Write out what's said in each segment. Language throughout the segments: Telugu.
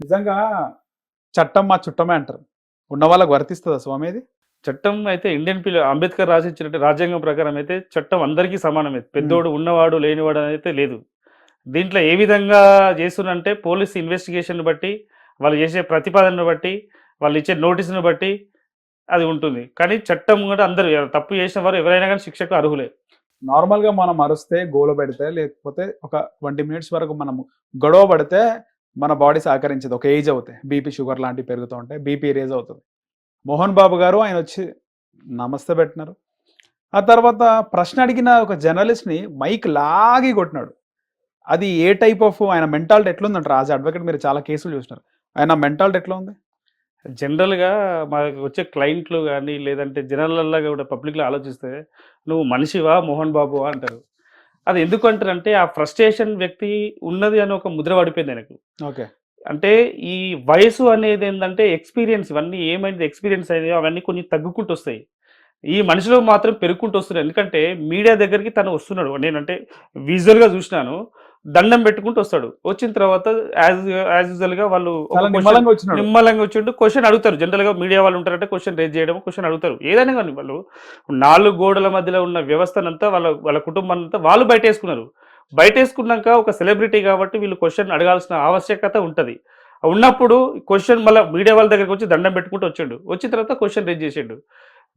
నిజంగా చట్టం మా చుట్టమే అంటారు. ఉన్న వాళ్ళకి వర్తిస్తదా స్వామి ఇది? చట్టం అయితే ఇండియన్ అంబేద్కర్ రాసిచ్చినట్టు రాజ్యాంగం ప్రకారం అయితే చట్టం అందరికీ సమానమే. పెద్దోడు ఉన్నవాడు లేనివాడు అయితే లేదు. దీంట్లో ఏ విధంగా చేస్తున్నంటే పోలీస్ ఇన్వెస్టిగేషన్ బట్టి, వాళ్ళు చేసే ప్రతిపాదనను బట్టి, వాళ్ళు ఇచ్చే నోటీసును బట్టి అది ఉంటుంది. కానీ చట్టం కూడా అందరూ తప్పు చేసిన వారు ఎవరైనా కానీ శిక్షకు అర్హులే. నార్మల్‌గా మనం అరుస్తే, గోల పెడితే, లేకపోతే ఒక 20 మినిట్స్ వరకు మనము గొడవ పడితే మన బాడీ సహకరించదు. ఒక ఏజ్ అవుతే. బీపీ, షుగర్ లాంటివి పెరుగుతూ ఉంటాయి. బీపీ రైజ్ అవుతది. మోహన్ బాబు గారు ఆయనొచ్చి నమస్తే పెట్టినారు. ఆ తర్వాత ప్రశ్న అడిగిన ఒక జర్నలిస్ట్‌ని మైక్ లాగి కొట్టినాడు. అది ఏ టైప్ ఆఫ్ ఆయన మెంటాలిటీ ఎట్లుందంటారు? యాస్ ఎ అడ్వకేట్ మీరు చాలా కేసులు చూసినారు. ఆయన మెంటాలిటీ ఎట్లా ఉంది? జనరల్‌గా మాకు వచ్చే క్లయింట్లు గానీ, లేదంటే జనాలల్లాగా కూడా పబ్లిక్‌లో ఆలోచిస్తే, "నువ్వు మనిషివా? మోహన్ బాబువా?" అంటారు. అది ఎందుకు అంటారంటే, ఆ ఫ్రస్ట్రేషన్ వ్యక్తి ఉన్నది అని ఒక ముద్ర పడిపోయింది ఆయనకు. ఓకే. అంటే ఈ వయసు అనేదేందంటే ఎక్స్‌పీరియన్స్ ఇవన్నీ ఏమైంది ఎక్స్‌పీరియన్స్ అయినాయో అవన్నీ కొంచెం తగ్గుకుంటూ వస్తాయి. ఈ మనిషిలో మాత్రం పెరుగుకుంటూ వస్తున్నాయి. ఎందుకంటే మీడియా దగ్గరికి తను వస్తున్నాడు. నేనంటే విజువల్‌గా చూసినాను. దండం పెట్టుకుంటూ వస్తాడు. వచ్చిన తర్వాత యాజ్ యూజువల్‌గా వాళ్ళు ఒక చాలా క్వెషన్ నిమ్మలంగా వచ్చినాడు. నిమ్మలంగా వచ్చిండు. క్వెషన్ అడుగుతారు. జనరల్‌గా మీడియా వాళ్ళు ఉంటారంటే క్వెషన్ రైజ్ చేయడం, క్వెషన్ అడుగుతారు. ఏదైనా గాని వాళ్ళు 4 గోడల మధ్యలో ఉన్న వ్యవస్థనంతా వాళ్ళ వాళ్ళ కుటుంబాన్నంతా వాళ్ళు బయటేసుకున్నారు. బయటేసుకున్నాక ఒక సెలబ్రిటీ కాబట్టి వీళ్ళు క్వెషన్ అడగాల్సిన ఆవశ్యకత ఉంటది. ఉన్నప్పుడు క్వెషన్ మళ్ళా మీడియా వాళ్ళ దగ్గరికి వచ్చి దండం పెట్టుకుంటూ వచ్చిండు. వచ్చిన తర్వాత క్వెషన్ రైజ్ చేసిండు.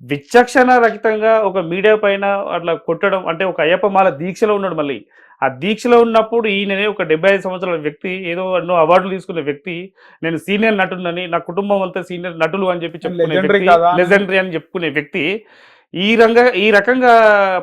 విచక్షణ రహితంగా ఒక మీడియా పైన అట్లా కొట్టడం అంటే ఒక అయ్యప్ప మాల దీక్షలో ఉన్నాడు మళ్ళీ. ఆ దీక్షలో ఉన్నప్పుడు ఈయననే ఒక 75 సంవత్సరాల వ్యక్తి ఏదో ఎన్నో అవార్డులు తీసుకున్న వ్యక్తి, నేను సీనియర్ నటుడినని, నా కుటుంబం అంతా సీనియర్ నటులు అని చెప్పి చెప్పుకునే లెజెండరీ వ్యక్తి, కాదా అని. లెజెండరీ అని చెప్పుకునే వ్యక్తి ఈ రకంగా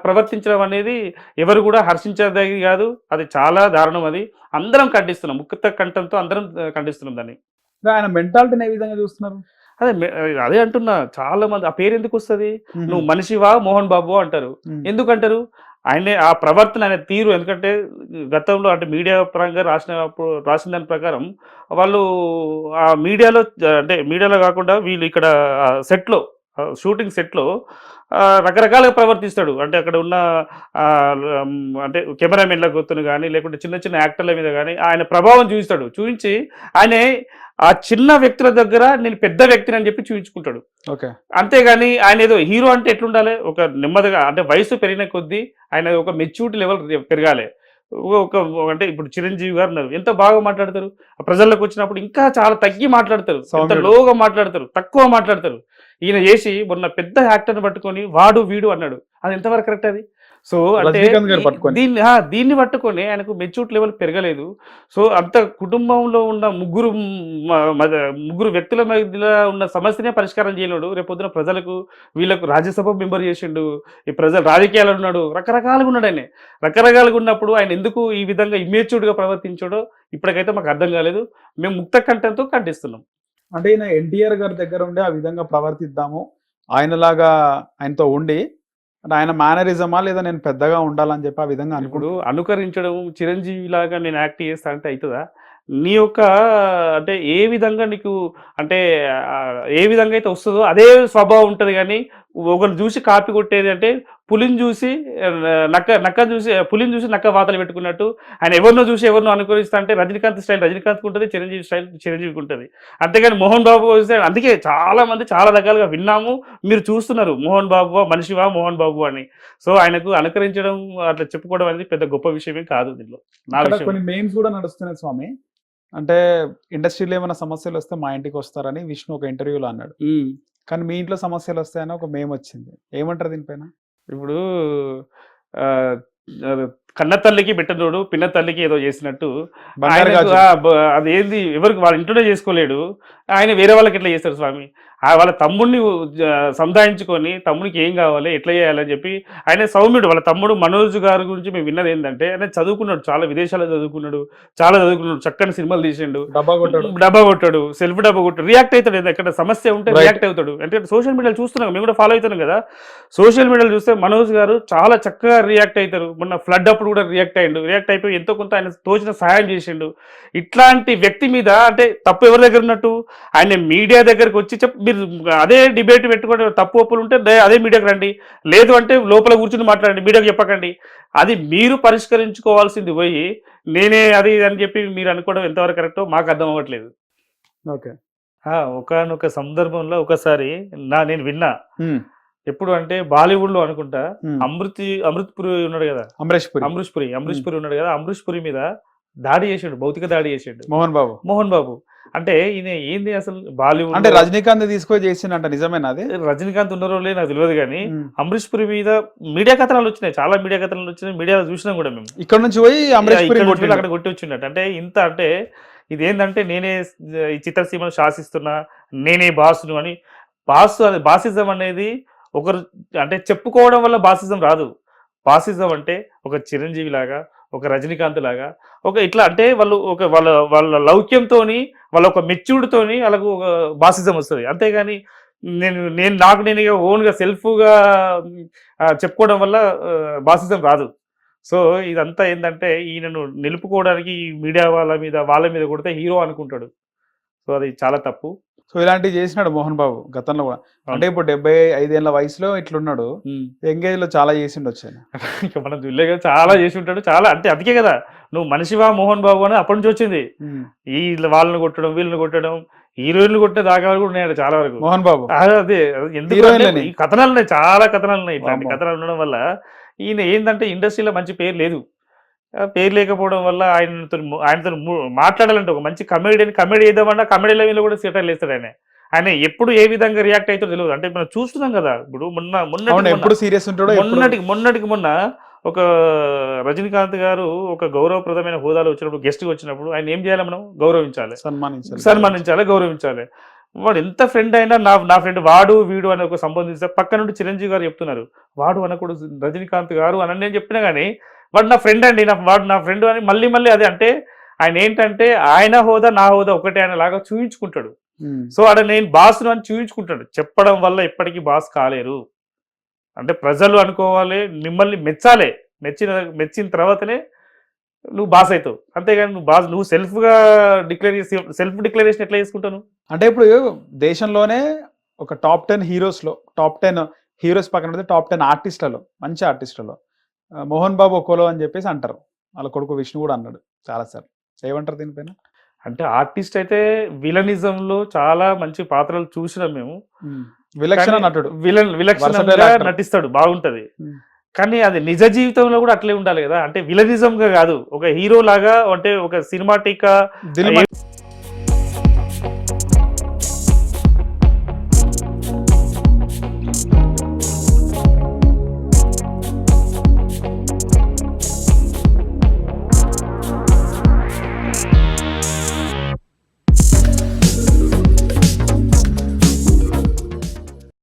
ప్రవర్తించడం అనేది ఎవరు కూడా హర్షించదగి కాదు. అది చాలా దారుణం అది. అందరం ఖండిస్తున్నాం. ముక్త కంఠంతో అందరం ఖండిస్తున్నాం దాన్ని. ఆయన మెంటాలిటీని ఏ విధంగా చూస్తున్నారు? అదే అదే అంటున్నా. చాలా మంది ఆ పేరెందుకొస్తది? హుహు. నువ్వు మనిషివా? మోహన్ బాబువా అంటారు. హ్మ్. ఎందుకంటారు? ఆయనే ఆ ప్రవర్తన, ఆయన తీరు ఎందుకంటే గతంలో అంటే మీడియా పరంగా రాసిన దాని ప్రకారం వాళ్ళు ఆ మీడియాలో అంటే మీడియాలో కాకుండా వీళ్ళు ఇక్కడ సెట్‌లో షూటింగ్ సెట్‌లో రకరకాలుగా ప్రవర్తిస్తాడు. అంటే అక్కడ ఉన్న అంటే కెమెరామెన్‌లతోని గాని, లేకుంటే చిన్న చిన్న యాక్టర్ల మీద గాని ఆయన ప్రభావం చూయిస్తాడు. చూయించి ఆయనే ఆ చిన్న వ్యక్తుల దగ్గర నేను పెద్ద వ్యక్తిని అని చెప్పి చూయించుకుంటాడు. ఓకే. అంతేగాని ఆయన ఏదో హీరో అంటే ఎట్లుండాలి? ఒక నెమ్మదిగా అంటే వయసు పెరిగిన కొద్దీ ఆయన ఒక మెచ్యూరిటీ లెవెల్ పెరగాలి. ఒక అంటే ఇప్పుడు చిరంజీవి గారు ఉన్నారు. ఎంత బాగా మాట్లాడతారు. ఆ ప్రజల్లోకి వచ్చినప్పుడు ఇంకా చాలా తగ్గి మాట్లాడతారు. ఎంత సౌమ్యుడు. లోగా మాట్లాడతారు. తక్కువ మాట్లాడతారు. ఈయన చేసి మొన్న పెద్ద యాక్టర్‌ని పట్టుకొని వాడు, వీడు అన్నాడు. అది ఎంతవరకు కరెక్ట్ అది? సో అంటే రజనీకాంత్ గారు పట్టుకొని. దీన్ని పట్టుకొని ఆయనకు మెచ్యూరిటీ లెవెల్ పెరగలేదు. సో అంత కుటుంబంలో ఉన్న ముగ్గురు వ్యక్తుల మధ్యలో ఉన్న సమస్యనే పరిష్కారం చేయలేడు. రేపొద్దున ప్రజలకు వీళ్ళకు రాజ్యసభ మెంబర్ చేసిండు. ఈ ప్రజలు రాజకీయాల్లో ఉన్నాడు. రకరకాలుగా ఉన్నాడు ఆయన. రకరకాలుగా ఉన్నప్పుడు ఆయన ఎందుకు ఈ విధంగా ఇమ్మెచ్యూర్డ్‌గా ప్రవర్తించాడో ఇప్పటికైతే మాకు అర్థం కాలేదు. మేము ముక్త కంఠంతో ఖండిస్తున్నాం. అంటే ఈయన ఎన్టీఆర్ గారి దగ్గర ఉండి ఆ విధంగా ప్రవర్తిద్దాము. ఆయనలాగా ఆయనతో ఉండి అంటే ఆయన మేనరిజమా లేదా నేను పెద్దగా ఉండాలని చెప్పి ఆ విధంగా ఇప్పుడు అనుకుంటున్నాను. అనుకరించడం చిరంజీవిలాగా నేను యాక్ట్ చేస్తా అంటే అయితదా? నీ యొక్క అంటే ఏ విధంగా నీకు అంటే ఏ విధంగా అయితే వస్తదో అదే స్వభావం ఉంటది గానీ, ఒకరిని చూసి కాపీ కొట్టేది అంటే పులిని చూసి నక్కని చూసి పులిని చూసి నక్క వాతలు పెట్టుకున్నట్టు ఆయన ఎవరినో చూసి ఎవరినో అనుకరిస్తా అంటే రజనీకాంత్ స్టైల్ రజనీకాంత్‌కి ఉంటది. చిరంజీవి స్టైల్ చిరంజీవికి ఉంటది. అంతేగాని మోహన్ బాబు వస్తే అందుకే చాలా మంది చాలా రకాలుగా విన్నాము. మీరు చూస్తున్నారు. మోహన్ బాబువా మనిషివా మోహన్ బాబు అని. సో ఆయనకు అనుకరించడం అట్లా చెప్పుకోవడం అనేది పెద్ద గొప్ప విషయమే కాదు దీనిలో. నా ఇక్కడ విషయం. కొన్ని మీమ్స్ కూడా నడుస్తున్నాయి స్వామి. అంటే ఇండస్ట్రీలో ఏమైనా సమస్యలొస్తే మా ఇంటికొస్తారని విష్ణు ఒక ఇంటర్వ్యూలో అన్నాడు. హ్మ్. కానీ మీ ఇంట్లో సమస్యలొస్తాయని ఒక మీమ్ వచ్చింది. ఏమంటారు దీనిపైన? ఇప్పుడు ఆహ్, ఆహ్, కన్న తల్లికి బిడ్డనోడు పిన్న తల్లికి ఏదో చేసినట్టు బంగారు ఆయనకు గాజులు. అదేంది ఎవరికి వాళ్ళ ఇంట్లోనే చేసుకోలేడు. ఆయన వేరే వాళ్ళకి ఎట్లా చేస్తాడు స్వామి? వాళ్ళ తమ్ముడిని సంధాయించుకొని తమ్ముడికి ఏం కావాలి? ఎట్లా చేయాలని చెప్పి ఆయన సౌమ్యుడు. వాళ్ళ తమ్ముడు మనోజ్ గారి గురించి మేము విన్నది ఏందంటే ఆయన చదువుకున్నాడు. చాలా విదేశాల్లో చదువుకున్నాడు. చాలా చదువుకున్నాడు. చక్కని సినిమాలు తీసిండు. డబ్బా కొట్టాడు. డబ్బా కొట్టాడు. సెల్ఫ్ డబ్బా కొట్టాడు. రియాక్ట్ అవుతాడు. ఎక్కడ సమస్య ఉంటే రైట్. రియాక్ట్ అవుతాడు. అంటే సోషల్ మీడియాలో చూస్తున్నాం. మేము కూడా ఫాలో అవుతున్నాం కదా! సోషల్ మీడియాలో చూస్తే మనోజ్ గారు చాలా చక్కగా రియాక్ట్ అవుతారు. మొన్న ఫ్లడ్ అప్పుడు కూడా రియాక్ట్ అయ్యిండు. రియాక్ట్ అయిపోయి ఎంతో కొంత ఆయన తోచిన సహాయం చేసిండు. ఇట్లాంటి వ్యక్తి మీద అంటే తప్పు ఎవరి దగ్గర ఉన్నట్టు? ఆయన మీడియా దగ్గరికి వచ్చి మీరు అదే డిబేట్ పెట్టుకొని తప్పు ఒప్పులు ఉంటే అదే మీడియాకి రండి. లేదు అంటే లోపల కూర్చుని మాట్లాడండి. మీడియాకి చెప్పకండి. అది మీరు పరిష్కరించుకోవాల్సింది పోయి నేనే అది ఇది అని చెప్పి మీరు అనుకోవడం ఎంతవరకు కరెక్టో మాకు అర్థం అవ్వట్లేదు. ఓకే. ఒకానొక సందర్భంలో ఒకసారి నేను విన్నా. ఎప్పుడు అంటే బాలీవుడ్ లో అనుకుంటా అమృత్ పురి ఉన్నాడు కదా, అమరేష్ పురి ఉన్నాడు కదా, అమరీష్ పురి మీద దాడి చేసాడు, భౌతిక దాడి చేసాడు మోహన్ బాబు. అంటే ఈయన ఏంది అసలు బాలీవుడ్ అంటే రజనీకాంత్ తీసుకొని చేసిందంట, నిజమేనా అది? రజనీకాంత్ ఉన్న రోజులే నాకు తెలియదు కానీ అమరీష్ పురి మీద మీడియా కథనాలు వచ్చినాయి, చాలా మీడియా కథనాలు వచ్చినాయి, మీడియాలో చూసినాం కూడా మేము. ఇక్కడ నుంచి పోయి అమరీష్ పురి అక్కడ కొట్టి వచ్చిండట. అంటే ఇంత అంటే ఇదేంటంటే నేనే ఈ చిత్రసీమను శాసిస్తున్నా, నేనే బాసును అని. బాసిజం అనేది ఒకరు అంటే చెప్పుకోవడం వల్ల బాసిజం రాదు. బాసిజం అంటే ఒక చిరంజీవి లాగా, ఒక రజనీకాంత్ లాగా, ఒక ఇట్లా అంటే వాళ్ళు ఒక వాళ్ళ లౌక్యంతో, వాళ్ళ ఒక మెచ్యూర్డ్తోని వాళ్ళకు ఒక బాసిజం వస్తుంది. అంతేగాని నేను ఓన్గా సెల్ఫ్గా చెప్పుకోవడం వల్ల బాసిజం రాదు. సో ఇదంతా ఏంటంటే ఈయనను నిలుపుకోవడానికి ఈ మీడియా వాళ్ళ మీద కొడితే హీరో అనుకుంటాడు. సో అది చాలా తప్పు. సో ఇలాంటివి చేసినాడు మోహన్ బాబు గతంలో కూడా. అంటే ఇప్పుడు 75 ఏళ్ల వయసులో ఇట్లున్నాడు, ఎంగేజ్ లో చాలా చేసిండు వచ్చాను. ఇక మనం చూడలే కదా, చాలా చేసి ఉంటాడు. చాలా అంటే అందుకే కదా నువ్వు మనిషివా మోహన్ బాబు అని అప్పటి నుంచి వచ్చింది. ఈ వాళ్ళని కొట్టడం, వీళ్ళని కొట్టడం, హీరోయిన్లు కొట్టే దాకా కూడా ఉన్నాడు చాలా వరకు మోహన్ బాబు. అదే ఎందుకు ఈ కథనాలు ఉన్నాయి, చాలా కథనాలు ఉన్నాయి. ఇట్లాంటి కథనాలు ఉండడం వల్ల ఈయన ఏంటంటే ఇండస్ట్రీలో మంచి పేరు లేదు. పేరు లేకపోవడం వల్ల ఆయనతో మాట్లాడాలంటే ఒక మంచి కమెడీ వేద్దామన్నా కమెడీ లెవెల్లో కూడా సెటైల్ వేస్తాడు ఆయన ఎప్పుడు ఏ విధంగా రియాక్ట్ అవుతాడో తెలియదు. అంటే మనం చూస్తున్నాం కదా ఇప్పుడు మొన్నటికి మొన్న ఒక రజనీకాంత్ గారు ఒక గౌరవప్రదమైన హోదాలో వచ్చినప్పుడు, గెస్ట్ గా వచ్చినప్పుడు ఆయన ఏం చేయాలి, మనం గౌరవించాలి, సన్మానించాలి, గౌరవించాలి. వాడు ఎంత ఫ్రెండ్ అయినా నా ఫ్రెండ్ వాడు వీడు అని ఒక సంబంధించి పక్క నుండి చిరంజీవి గారు చెప్తున్నారు, వాడు అనకూడదు రజనీకాంత్ గారు అని నేను చెప్పినా కానీ వాడు నా ఫ్రెండ్ అండి, వాడు నా ఫ్రెండ్ అని మళ్ళీ అదే. అంటే ఆయన ఏంటంటే ఆయన హోదా నా హోదా ఒకటే ఆయన లాగా చూయించుకుంటాడు. సో ఆడ నేను బాస్ను అని చూయించుకుంటాడు. చెప్పడం వల్ల ఎప్పటికీ బాస్ కాలేరు. అంటే ప్రజలు అనుకోవాలి, మిమ్మల్ని మెచ్చాలి, మెచ్చిన తర్వాతనే నువ్వు బాస్ అవుతావు. అంతేగాని నువ్వు సెల్ఫ్ డిక్లరేషన్ ఎట్లా చేసుకుంటాను? అంటే ఇప్పుడు దేశంలోనే ఒక టాప్ 10 హీరోస్లో, టాప్ 10 హీరోస్ పక్కన పెడితే టాప్ 10 ఆర్టిస్టులలో, మంచి ఆర్టిస్టులలో మోహన్ బాబు ఒక్కోలో అని చెప్పేసి అంటారు. వాళ్ళ కొడుకు విష్ణు కూడా అన్నాడు చాలాసార్లు. ఏమంటారు దీనిపైన? అంటే ఆర్టిస్ట్ అయితే విలనిజంలో చాలా మంచి పాత్రలు చూసినాం మేము. విలక్షణంగా నటిస్తాడు, బాగుంటది. కానీ అది నిజ జీవితంలో కూడా అట్లే ఉండాలి కదా. అంటే విలనిజం గా కాదు, ఒక హీరో లాగా, అంటే ఒక సినిమాటిక్